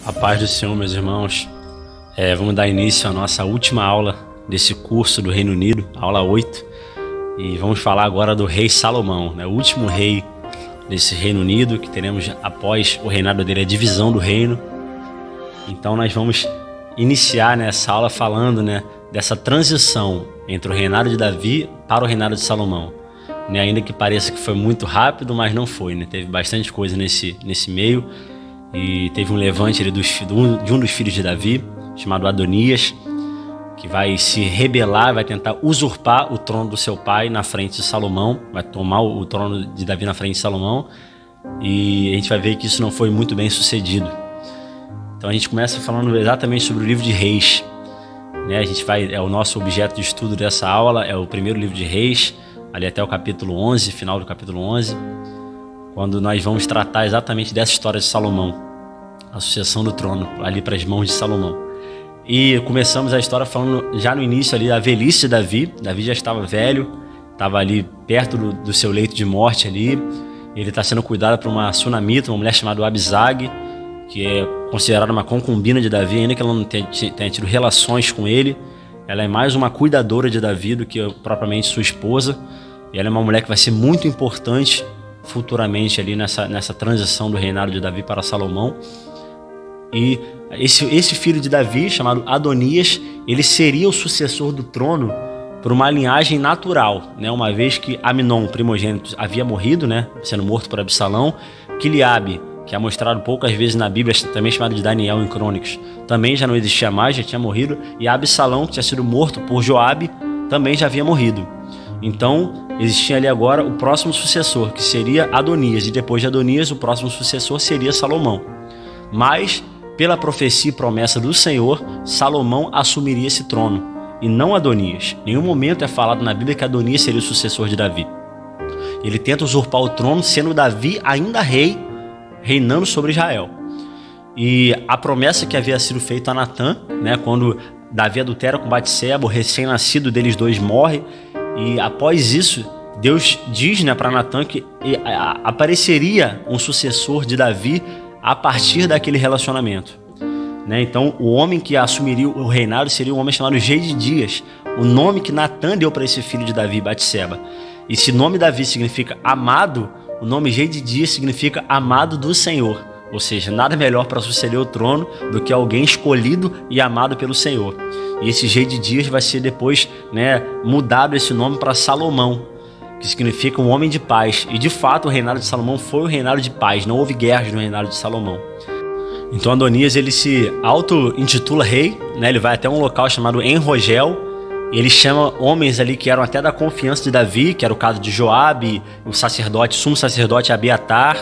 A paz do Senhor, meus irmãos. Vamos dar início à nossa última aula desse curso do Reino Unido, aula 8. E vamos falar agora do rei Salomão, né? O último rei desse Reino Unido, que teremos após o reinado dele, a divisão do reino. Então nós vamos iniciar nessa aula falando, né, dessa transição entre o reinado de Davi para o reinado de Salomão. Né? Ainda que pareça que foi muito rápido, mas não foi, né? Teve bastante coisa nesse meio. E teve um levante ali de um dos filhos de Davi, chamado Adonias, que vai se rebelar, vai tentar usurpar o trono do seu pai na frente de Salomão, vai tomar o trono de Davi na frente de Salomão, e a gente vai ver que isso não foi muito bem sucedido. Então a gente começa falando exatamente sobre o livro de Reis, né? O nosso objeto de estudo dessa aula é o primeiro livro de Reis, ali até o capítulo 11, final do capítulo 11, quando nós vamos tratar exatamente dessa história de Salomão, a sucessão do trono ali para as mãos de Salomão. E começamos a história falando já no início ali da velhice de Davi. Davi já estava velho, estava ali perto do seu leito de morte ali. Ele está sendo cuidado por uma sunamita, uma mulher chamada Abisag, que é considerada uma concubina de Davi, ainda que ela não tenha tido relações com ele. Ela é mais uma cuidadora de Davi do que propriamente sua esposa. E ela é uma mulher que vai ser muito importante futuramente ali nessa transição do reinado de Davi para Salomão. E esse filho de Davi, chamado Adonias, ele seria o sucessor do trono por uma linhagem natural, né? Uma vez que Amnon, primogênito, havia morrido, né? Sendo morto por Absalão. Quiliabe, que é mostrado poucas vezes na Bíblia, também chamado de Daniel em Crônicas, também já não existia mais, já tinha morrido. E Absalão, que tinha sido morto por Joabe, também já havia morrido. Então existia ali agora o próximo sucessor, que seria Adonias, e depois de Adonias o próximo sucessor seria Salomão. Mas, pela profecia e promessa do Senhor, Salomão assumiria esse trono, e não Adonias. Em nenhum momento é falado na Bíblia que Adonias seria o sucessor de Davi. Ele tenta usurpar o trono, sendo Davi ainda rei, reinando sobre Israel. E a promessa que havia sido feita a Natã, né, quando Davi adultera com Batseba, o recém-nascido deles dois morre, e após isso, Deus diz, né, para Natã que apareceria um sucessor de Davi a partir daquele relacionamento, né? Então o homem que assumiria o reinado seria um homem chamado Gedidias, o nome que Natã deu para esse filho de Davi, Batseba. E se o nome Davi significa amado, o nome Gedidias significa amado do Senhor. Ou seja, nada melhor para suceder o trono do que alguém escolhido e amado pelo Senhor. E esse Gedidias vai ser depois, né, mudado esse nome para Salomão, que significa um homem de paz. E de fato o reinado de Salomão foi o reinado de paz, não houve guerras no reinado de Salomão. Então Adonias, ele se auto-intitula rei, né? Ele vai até um local chamado Enrogel. Ele chama homens ali que eram até da confiança de Davi, que era o caso de Joabe, o sacerdote, sumo sacerdote Abiatar.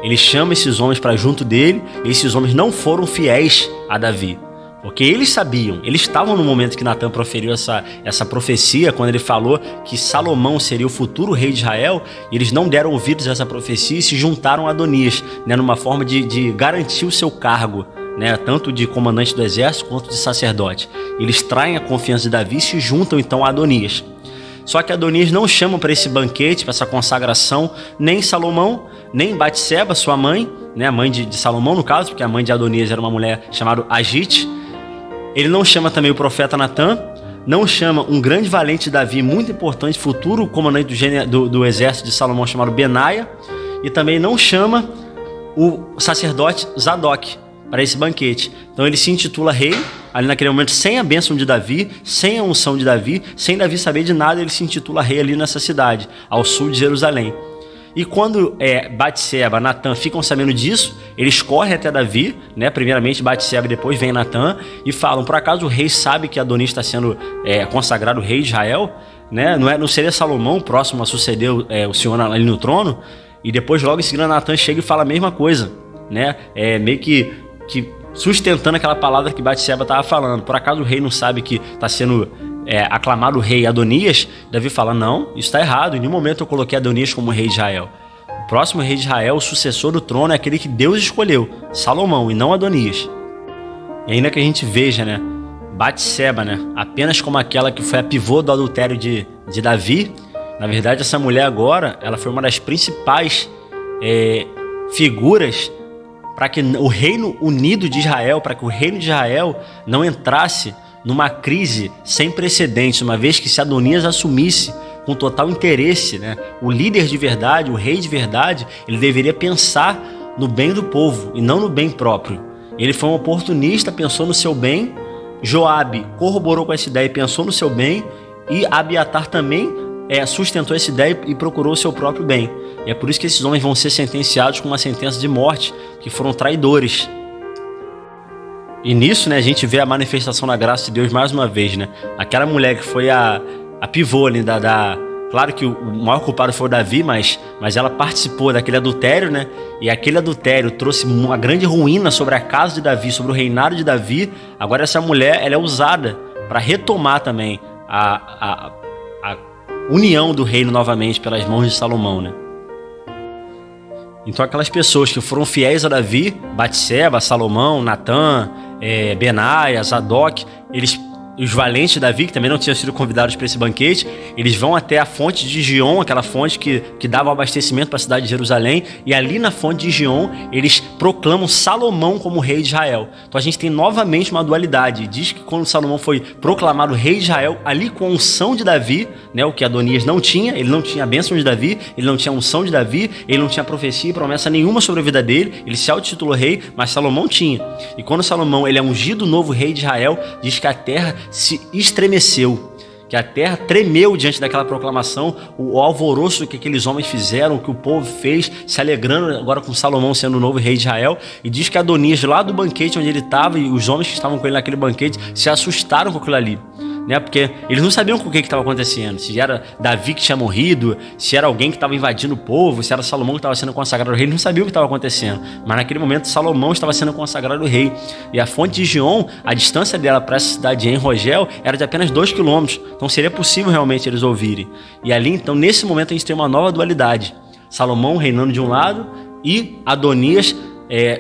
Ele chama esses homens para junto dele, e esses homens não foram fiéis a Davi, porque eles sabiam, eles estavam no momento que Natã proferiu essa profecia, quando ele falou que Salomão seria o futuro rei de Israel, e eles não deram ouvidos a essa profecia e se juntaram a Adonias, né, numa forma de garantir o seu cargo, né, tanto de comandante do exército quanto de sacerdote. Eles traem a confiança de Davi e se juntam então a Adonias. Só que Adonias não chama para esse banquete, para essa consagração, nem Salomão, nem Batseba, sua mãe, né, a mãe de Salomão no caso, porque a mãe de Adonias era uma mulher chamada Agite. Ele não chama também o profeta Natã, não chama um grande valente de Davi, muito importante, futuro comandante do exército de Salomão, chamado Benaia, e também não chama o sacerdote Zadok para esse banquete. Então ele se intitula rei, ali naquele momento, sem a bênção de Davi, sem a unção de Davi, sem Davi saber de nada, ele se intitula rei ali nessa cidade, ao sul de Jerusalém. E quando Batseba, Natã ficam sabendo disso, eles correm até Davi, né? Primeiramente Batseba e depois vem Natã, e falam: por acaso o rei sabe que Adonias está sendo consagrado rei de Israel? Né? Não seria Salomão o próximo a suceder o Senhor ali no trono? E depois logo em seguida Natã chega e fala a mesma coisa, né? Meio que sustentando aquela palavra que Batseba estava falando. Por acaso o rei não sabe que está sendo aclamado o rei Adonias? Davi fala: não, isso está errado, em nenhum momento eu coloquei Adonias como rei de Israel. O próximo rei de Israel, o sucessor do trono, é aquele que Deus escolheu, Salomão, e não Adonias. E ainda que a gente veja, né, Batseba, né, apenas como aquela que foi a pivô do adultério de Davi, na verdade essa mulher agora, ela foi uma das principais figuras para que o reino unido de Israel, para que o reino de Israel não entrasse numa crise sem precedentes, uma vez que se Adonias assumisse com total interesse, né, o líder de verdade, o rei de verdade, ele deveria pensar no bem do povo e não no bem próprio. Ele foi um oportunista, pensou no seu bem. Joabe corroborou com essa ideia e pensou no seu bem, e Abiatar também sustentou essa ideia e procurou o seu próprio bem. E é por isso que esses homens vão ser sentenciados com uma sentença de morte, que foram traidores. E nisso, né, a gente vê a manifestação da graça de Deus mais uma vez, né? Aquela mulher que foi a pivô, né, claro que o maior culpado foi o Davi, mas ela participou daquele adultério, né? E aquele adultério trouxe uma grande ruína sobre a casa de Davi, sobre o reinado de Davi. Agora essa mulher, ela é usada para retomar também a união do reino novamente pelas mãos de Salomão, né? Então aquelas pessoas que foram fiéis a Davi, Batseba, Salomão, Natã, Benaia, Zadok, os valentes de Davi, que também não tinham sido convidados para esse banquete, eles vão até a fonte de Gion, aquela fonte que dava abastecimento para a cidade de Jerusalém, e ali na fonte de Gion, eles proclamam Salomão como rei de Israel. Então a gente tem novamente uma dualidade. Diz que quando Salomão foi proclamado rei de Israel, ali com a unção de Davi, né, o que Adonias não tinha, ele não tinha a bênção de Davi, ele não tinha a unção de Davi, ele não tinha profecia e promessa nenhuma sobre a vida dele, ele se autotitulou rei, mas Salomão tinha. E quando Salomão ele é ungido novo rei de Israel, diz que a terra se estremeceu, que a terra tremeu diante daquela proclamação, o alvoroço que aqueles homens fizeram, o que o povo fez, se alegrando agora com Salomão sendo o novo rei de Israel. E diz que Adonias, lá do banquete onde ele estava, e os homens que estavam com ele naquele banquete, se assustaram com aquilo ali, né? Porque eles não sabiam com o que estava acontecendo, se era Davi que tinha morrido, se era alguém que estava invadindo o povo, se era Salomão que estava sendo consagrado rei. Eles não sabiam o que estava acontecendo, mas naquele momento Salomão estava sendo consagrado rei. E a fonte de Gion, a distância dela para essa cidade de Enrogel era de apenas 2 quilômetros, então seria possível realmente eles ouvirem. E ali, então, nesse momento a gente tem uma nova dualidade: Salomão reinando de um lado e Adonias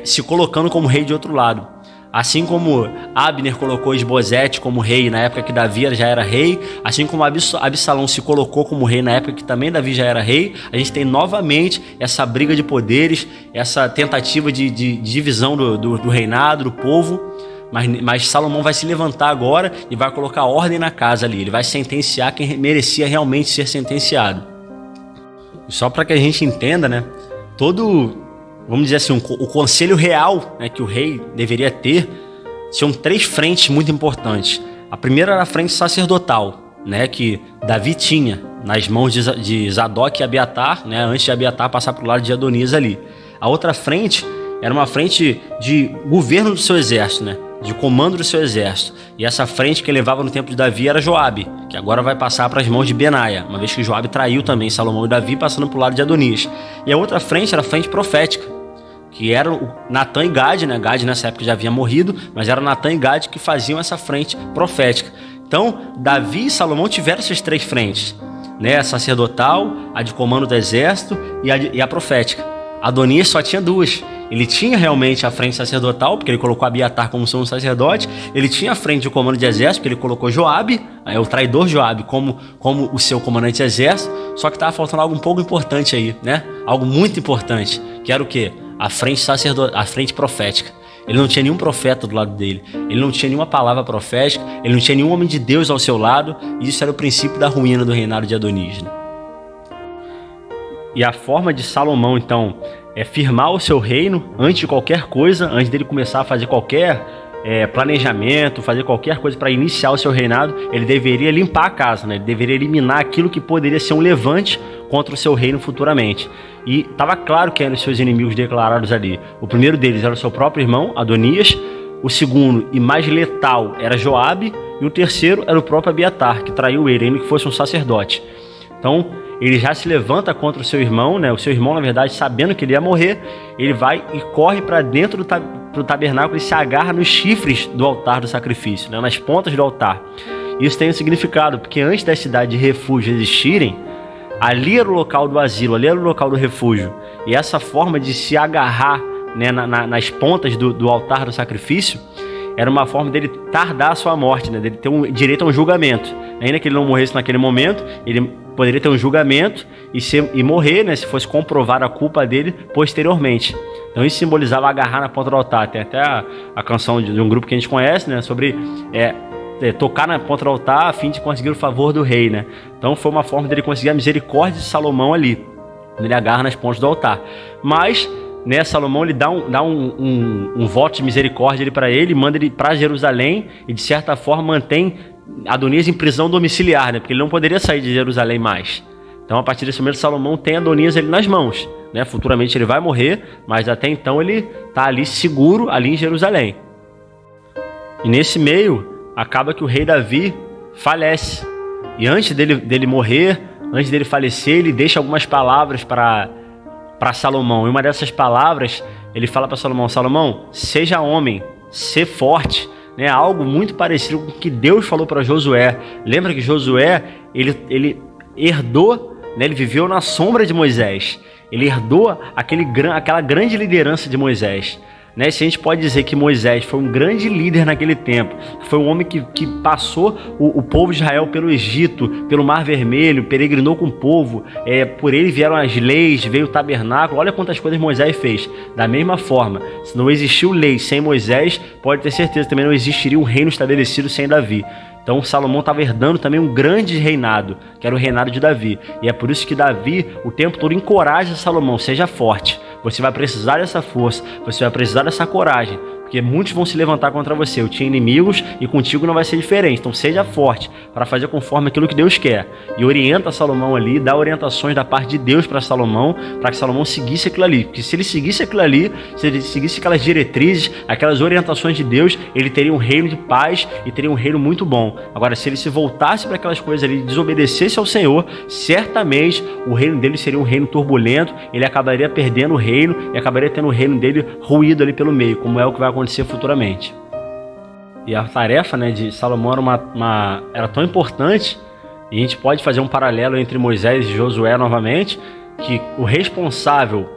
se colocando como rei de outro lado. Assim como Abner colocou Esbozete como rei na época que Davi já era rei, assim como Absalão se colocou como rei na época que também Davi já era rei, a gente tem novamente essa briga de poderes, essa tentativa de divisão do reinado, do povo. Mas Salomão vai se levantar agora e vai colocar ordem na casa ali. Ele vai sentenciar quem merecia realmente ser sentenciado. E só para que a gente entenda, né, vamos dizer assim, o conselho real, né, que o rei deveria ter, tinham 3 frentes muito importantes. A primeira era a frente sacerdotal, né, que Davi tinha nas mãos de Zadok e Abiatar, né, antes de Abiatar passar para o lado de Adonias ali. A outra frente era uma frente de governo do seu exército, né, de comando do seu exército. E essa frente que levava no tempo de Davi era Joabe, que agora vai passar para as mãos de Benaia, uma vez que Joabe traiu também Salomão e Davi, passando para o lado de Adonias. E a outra frente era a frente profética, que era o Natã e Gade, né? Gade nessa época já havia morrido, mas era Natã e Gade que faziam essa frente profética. Então, Davi e Salomão tiveram essas 3 frentes, né? A sacerdotal, a de comando do exército e a profética. Adonias só tinha 2. Ele tinha realmente a frente sacerdotal, porque ele colocou Abiatar como sumo sacerdote. Ele tinha a frente de comando de exército, porque ele colocou Joabe, o traidor Joabe, como o seu comandante de exército. Só que estava faltando algo um pouco importante aí, né? Algo muito importante, que era o quê? A frente sacerdotal, a frente profética. Ele não tinha nenhum profeta do lado dele, ele não tinha nenhuma palavra profética, ele não tinha nenhum homem de Deus ao seu lado, e isso era o princípio da ruína do reinado de Adonias, né? E a forma de Salomão, então, é firmar o seu reino antes de qualquer coisa, antes dele começar a fazer qualquer planejamento, fazer qualquer coisa para iniciar o seu reinado. Ele deveria limpar a casa, né? Ele deveria eliminar aquilo que poderia ser um levante contra o seu reino futuramente. E estava claro que eram os seus inimigos declarados ali. O primeiro deles era o seu próprio irmão, Adonias. O segundo e mais letal era Joabe. E o terceiro era o próprio Abiatar, que traiu ele, ainda que fosse um sacerdote. Então, ele já se levanta contra o seu irmão, né? O seu irmão, na verdade, sabendo que ele ia morrer, ele vai e corre para dentro do tabernáculo e se agarra nos chifres do altar do sacrifício, né? Nas pontas do altar. Isso tem um significado, porque antes da cidade de refúgio existirem, ali era o local do asilo, ali era o local do refúgio. E essa forma de se agarrar, né, nas pontas do altar do sacrifício era uma forma dele tardar a sua morte, né? Dele ter direito a um julgamento. Ainda que ele não morresse naquele momento, ele poderia ter um julgamento e morrer, né, se fosse comprovar a culpa dele posteriormente. Então isso simbolizava agarrar na ponta do altar. Tem até a canção de um grupo que a gente conhece, né, sobre tocar na ponta do altar a fim de conseguir o favor do rei, né? Então foi uma forma dele conseguir a misericórdia de Salomão ali. Ele agarra nas pontas do altar. Mas, né, Salomão ele dá um voto de misericórdia para ele, manda ele para Jerusalém e de certa forma mantém Adonias em prisão domiciliar, né? Porque ele não poderia sair de Jerusalém mais. Então a partir desse momento Salomão tem Adonias ele nas mãos, né? Futuramente ele vai morrer, mas até então ele está ali seguro ali em Jerusalém. E nesse meio acaba que o rei Davi falece. E antes dele morrer, antes dele falecer, ele deixa algumas palavras para Salomão. E uma dessas palavras, ele fala para Salomão: Salomão, seja homem, ser forte, né? Algo muito parecido com o que Deus falou para Josué. Lembra que Josué, ele herdou, né? Ele viveu na sombra de Moisés. Ele herdou aquela grande liderança de Moisés. Né? Se a gente pode dizer que Moisés foi um grande líder naquele tempo, foi um homem que passou o povo de Israel pelo Egito, pelo Mar Vermelho, peregrinou com o povo, por ele vieram as leis, veio o tabernáculo, olha quantas coisas Moisés fez. Da mesma forma, se não existiu lei sem Moisés, pode ter certeza, também não existiria um reino estabelecido sem Davi. Então Salomão estava herdando também um grande reinado, que era o reinado de Davi. E é por isso que Davi o tempo todo encoraja Salomão: seja forte, você vai precisar dessa força, você vai precisar dessa coragem, porque muitos vão se levantar contra você. Eu tinha inimigos e contigo não vai ser diferente. Então seja forte para fazer conforme aquilo que Deus quer. E orienta Salomão ali, dá orientações da parte de Deus para Salomão, para que Salomão seguisse aquilo ali. Porque se ele seguisse aquilo ali, se ele seguisse aquelas diretrizes, aquelas orientações de Deus, ele teria um reino de paz e teria um reino muito bom. Agora, se ele se voltasse para aquelas coisas ali, desobedecesse ao Senhor, certamente o reino dele seria um reino turbulento, ele acabaria perdendo o reino e acabaria tendo o reino dele ruído ali pelo meio, como é o que vai acontecer futuramente. E a tarefa, né, de Salomão era tão importante, e a gente pode fazer um paralelo entre Moisés e Josué novamente, que o responsável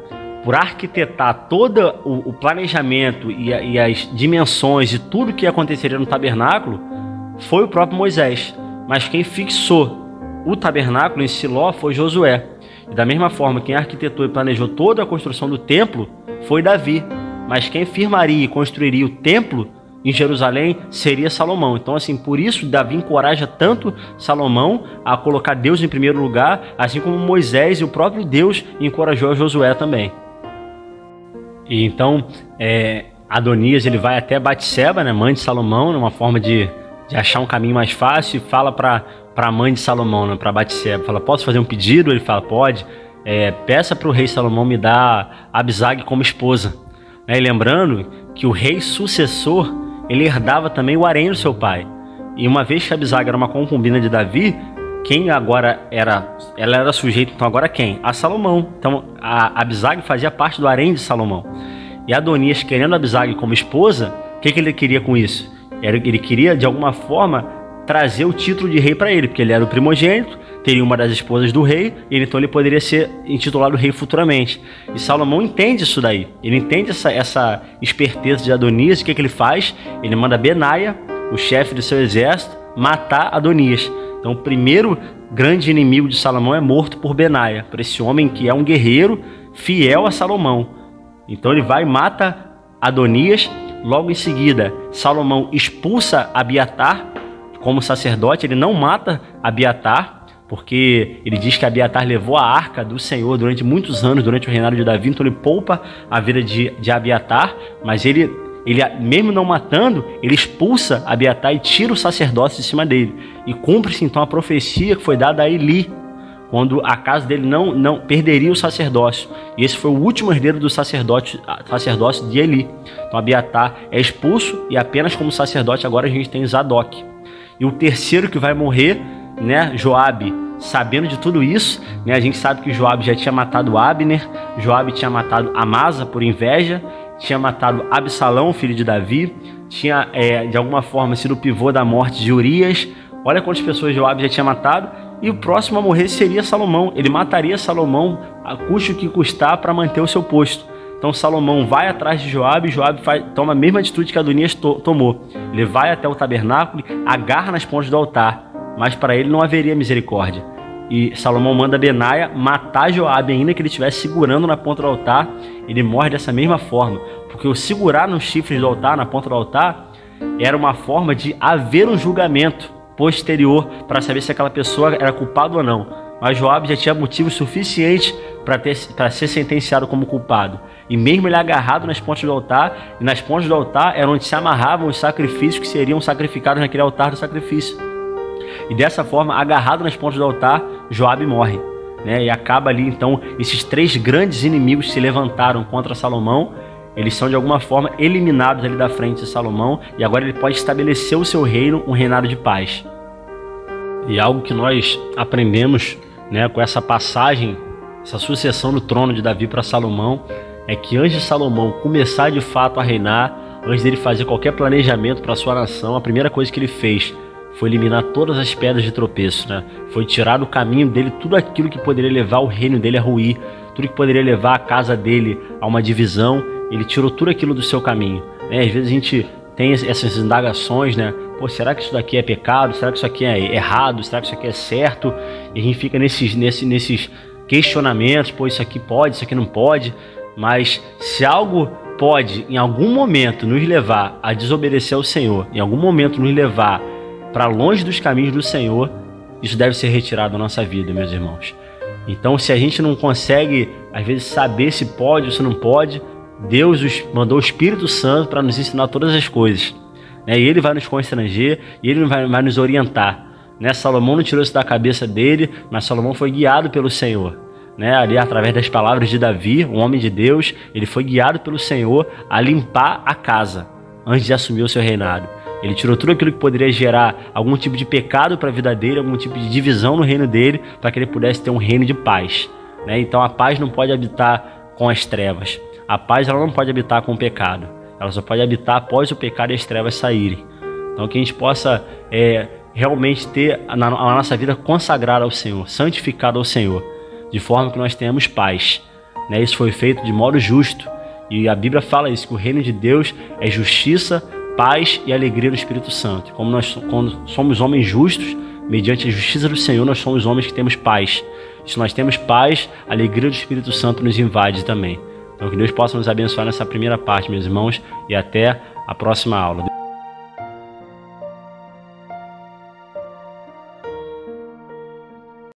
por arquitetar todo o planejamento e as dimensões de tudo que aconteceria no tabernáculo foi o próprio Moisés, mas quem fixou o tabernáculo em Siló foi Josué. E da mesma forma, quem arquitetou e planejou toda a construção do templo foi Davi, mas quem firmaria e construiria o templo em Jerusalém seria Salomão. Então, assim, por isso Davi encoraja tanto Salomão a colocar Deus em primeiro lugar, assim como Moisés e o próprio Deus encorajou a Josué também. E então, Adonias ele vai até Batseba, né, mãe de Salomão, numa forma de achar um caminho mais fácil, e fala para a mãe de Salomão, né, para Batseba, fala: posso fazer um pedido? Ele fala: pode. Peça para o rei Salomão me dar Abisag como esposa. E lembrando que o rei sucessor, ele herdava também o harém do seu pai. E uma vez que Abisag era uma concubina de Davi, quem agora ela era sujeita, então agora quem? A Salomão. Então a Abisag fazia parte do harém de Salomão. E Adonias, querendo Abisag como esposa, o que ele queria com isso? Ele queria, de alguma forma, trazer o título de rei para ele, porque ele era o primogênito, teria uma das esposas do rei, e então ele poderia ser intitulado rei futuramente. E Salomão entende isso daí, ele entende essa esperteza de Adonias. O que ele faz? Ele manda Benaia, o chefe do seu exército, matar Adonias. Então o primeiro grande inimigo de Salomão é morto por Benaia, por esse homem que é um guerreiro fiel a Salomão. Então ele vai e mata Adonias. Logo em seguida, Salomão expulsa Abiatar como sacerdote. Ele não mata Abiatar, porque ele diz que Abiatar levou a arca do Senhor durante muitos anos, durante o reinado de Davi. Então ele poupa a vida de Abiatar, mas ele mesmo não matando, ele expulsa Abiatar e tira o sacerdócio de cima dele. E cumpre-se então a profecia que foi dada a Eli, quando a casa dele não perderia o sacerdócio. E esse foi o último herdeiro do sacerdócio de Eli. Então Abiatar é expulso e apenas como sacerdote agora a gente tem Zadok. E o terceiro que vai morrer, né, Joabe, sabendo de tudo isso, né, a gente sabe que Joabe já tinha matado Abner, Joabe tinha matado Amasa por inveja, tinha matado Absalão, filho de Davi, tinha de alguma forma sido o pivô da morte de Urias. Olha quantas pessoas Joabe já tinha matado. E o próximo a morrer seria Salomão. Ele mataria Salomão a custo que custar para manter o seu posto. Então Salomão vai atrás de Joabe, e Joabe toma a mesma atitude que Adonias tomou. Ele vai até o tabernáculo, agarra nas pontas do altar, mas para ele não haveria misericórdia. e Salomão manda Benaia matar Joabe, ainda que ele estivesse segurando na ponta do altar. Ele morre dessa mesma forma, porque o segurar nos chifres do altar, na ponta do altar, era uma forma de haver um julgamento posterior para saber se aquela pessoa era culpada ou não. Mas Joabe já tinha motivo suficiente para ser sentenciado como culpado. E mesmo ele agarrado nas pontas do altar, e nas pontas do altar era onde se amarravam os sacrifícios que seriam sacrificados naquele altar do sacrifício. E dessa forma, agarrado nas pontas do altar, Joabe morre, né? E acaba ali, então, esses 3 grandes inimigos que se levantaram contra Salomão, eles são de alguma forma eliminados ali da frente de Salomão, e agora ele pode estabelecer o seu reino, um reinado de paz. E algo que nós aprendemos, né, com essa passagem, essa sucessão do trono de Davi para Salomão, é que antes de Salomão começar de fato a reinar, antes dele fazer qualquer planejamento para sua nação, a primeira coisa que ele fez foi eliminar todas as pedras de tropeço, né? Foi tirar do caminho dele tudo aquilo que poderia levar o reino dele a ruir, tudo que poderia levar a casa dele a uma divisão. Ele tirou tudo aquilo do seu caminho, né? Às vezes a gente tem essas indagações, né? Pô, será que isso daqui é pecado? Será que isso aqui é errado? Será que isso aqui é certo? E a gente fica nesses questionamentos, pô, isso aqui pode, isso aqui não pode. Mas se algo pode, em algum momento, nos levar a desobedecer ao Senhor, em algum momento nos levar para longe dos caminhos do Senhor, isso deve ser retirado da nossa vida, meus irmãos. Então, se a gente não consegue, às vezes, saber se pode ou se não pode, Deus mandou o Espírito Santo para nos ensinar todas as coisas, né? E Ele vai nos constranger, e Ele vai nos orientar, né? Salomão não tirou isso da cabeça dele, mas Salomão foi guiado pelo Senhor, né? Ali, através das palavras de Davi, um homem de Deus, ele foi guiado pelo Senhor a limpar a casa antes de assumir o seu reinado. Ele tirou tudo aquilo que poderia gerar algum tipo de pecado para a vida dele, algum tipo de divisão no reino dele, para que ele pudesse ter um reino de paz, né? Então a paz não pode habitar com as trevas. A paz ela não pode habitar com o pecado. Ela só pode habitar após o pecado e as trevas saírem. Então que a gente possa realmente ter a nossa vida consagrada ao Senhor, santificada ao Senhor, de forma que nós tenhamos paz, né? Isso foi feito de modo justo. E a Bíblia fala isso, que o reino de Deus é justiça, paz e alegria do Espírito Santo. Quando somos homens justos, mediante a justiça do Senhor, nós somos homens que temos paz. Se nós temos paz, a alegria do Espírito Santo nos invade também. Então que Deus possa nos abençoar nessa primeira parte, meus irmãos, e até a próxima aula.